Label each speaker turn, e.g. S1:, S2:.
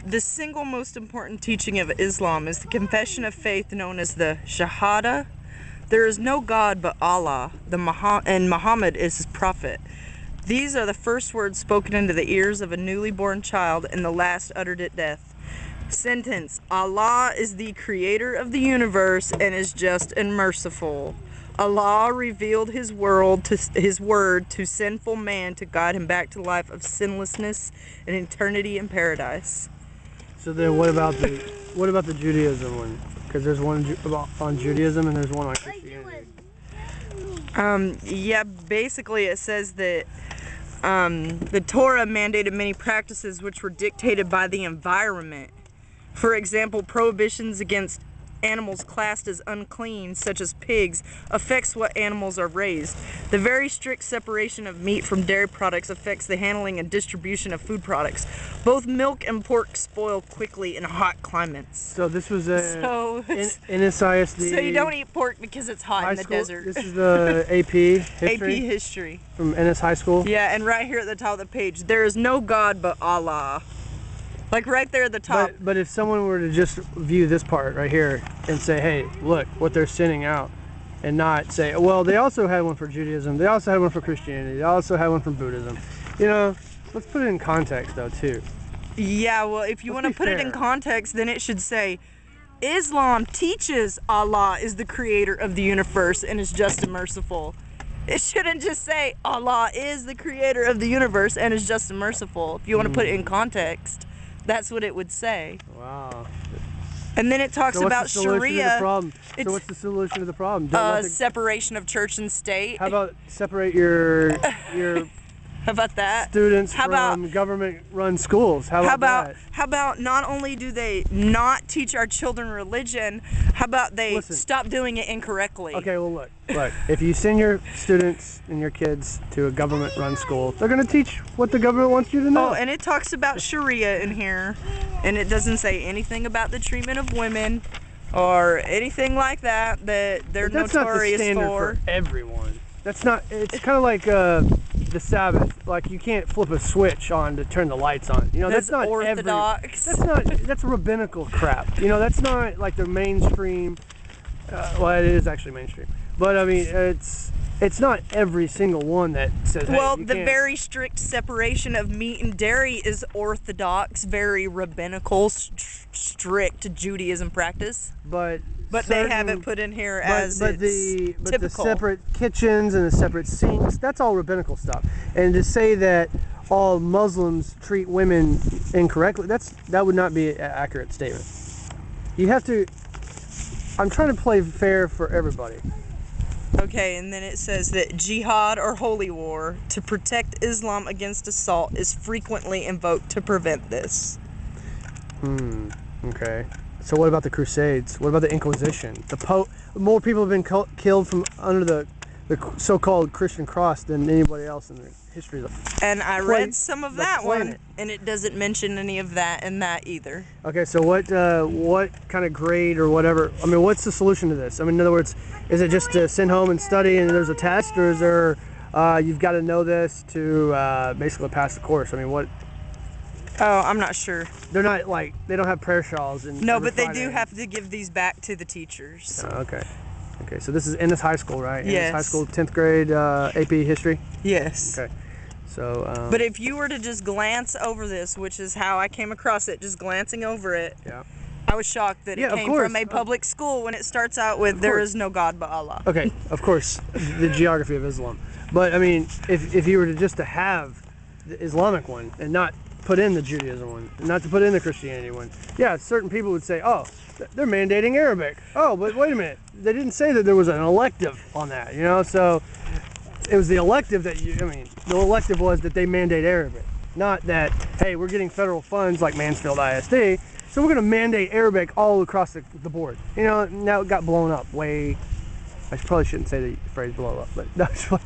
S1: The single most important teaching of Islam is the confession of faith known as the Shahada. There is no God but Allah, and Muhammad is his prophet. These are the first words spoken into the ears of a newly born child and the last uttered at death. Sentence: Allah is the creator of the universe and is just and merciful. Allah revealed his word to sinful man to guide him back to life of sinlessness and eternity in paradise.
S2: So then what about the Judaism one? Because there's one on Judaism and there's one on Christianity.
S1: Yeah, basically it says that the Torah mandated many practices which were dictated by the environment. For example, prohibitions against animals classed as unclean, such as pigs, affects what animals are raised. The very strict separation of meat from dairy products affects the handling and distribution of food products. Both milk and pork spoil quickly in hot climates.
S2: So this was Ennis ISD.
S1: So you don't eat pork because it's hot in the desert.
S2: This is the AP history.
S1: AP history.
S2: From Ennis High School.
S1: Yeah, and right here at the top of the page, there is no God but Allah. Like right there at the top.
S2: But if someone were to just view this part right here and say, hey, look what they're sending out, and not say, well, they also had one for Judaism, they also had one for Christianity, they also had one for Buddhism. You know, let's put it in context though too.
S1: Yeah, well, if you want to put it in context, then it should say, Islam teaches Allah is the creator of the universe and is just and merciful. It shouldn't just say Allah is the creator of the universe and is just and merciful. If you want to put it in context, that's what it would say.
S2: Wow.
S1: And then it talks about Sharia.
S2: So what's the solution to the problem?
S1: Separation of church and state.
S2: How about separate your
S1: How about that?
S2: Students from government-run schools. How about that?
S1: How about not only do they not teach our children religion, how about they stop doing it incorrectly?
S2: Okay, well look. If you send your students and your kids to a government-run school, they're going to teach what the government wants you to know.
S1: Oh, and it talks about Sharia in here, and it doesn't say anything about the treatment of women or anything like that that they're notorious for.
S2: That's not the standard for everyone. That's not. It's kind of like the Sabbath. Like you can't flip a switch on to turn the lights on. You know, that's not
S1: orthodox.
S2: That's rabbinical crap. You know, that's not like the mainstream. Well, it is actually mainstream, but I mean, it's not every single one that says.
S1: Well,
S2: hey,
S1: the very strict separation of meat and dairy is orthodox, very rabbinical, strict Judaism practice. But they have it put in here as typical.
S2: But the separate kitchens and the separate sinks, that's all rabbinical stuff. And to say that all Muslims treat women incorrectly, that would not be an accurate statement. You have to. I'm trying to play fair for everybody.
S1: Okay, and then it says that jihad or holy war to protect Islam against assault is frequently invoked to prevent this.
S2: Okay. So what about the Crusades? What about the Inquisition? More people have been killed from under the so-called Christian cross than anybody else in the history of the
S1: And I read some of that one, and it doesn't mention any of that in that either.
S2: Okay, so what kind of grade or whatever? I mean, what's the solution to this? I mean, in other words, is it just to send home and study and there's a test, or is there you've got to know this to basically pass the course? I mean, what?
S1: Oh, I'm not sure.
S2: They're not like, they don't have prayer shawls and.
S1: No, but they do have to give these back to the teachers.
S2: Oh, okay. Okay, so this is Ennis High School, right?
S1: Yes.
S2: Ennis High School, 10th grade AP history?
S1: Yes.
S2: Okay. So.
S1: But if you were to just glance over this, which is how I came across it, just glancing over it,
S2: yeah.
S1: I was shocked that it came from a public school when it starts out with there is no God but Allah.
S2: Okay, of course, the geography of Islam. But I mean, if you were to have the Islamic one and not put in the Judaism one, and not to put in the Christianity one, yeah, certain people would say, oh, they're mandating Arabic. Oh, but wait a minute, they didn't say that there was an elective on that, you know? So it was the elective the elective was that they mandate Arabic, not that, hey, we're getting federal funds like Mansfield ISD, so we're going to mandate Arabic all across the board. You know, now it got blown up way. I probably shouldn't say the phrase blow up, but that's what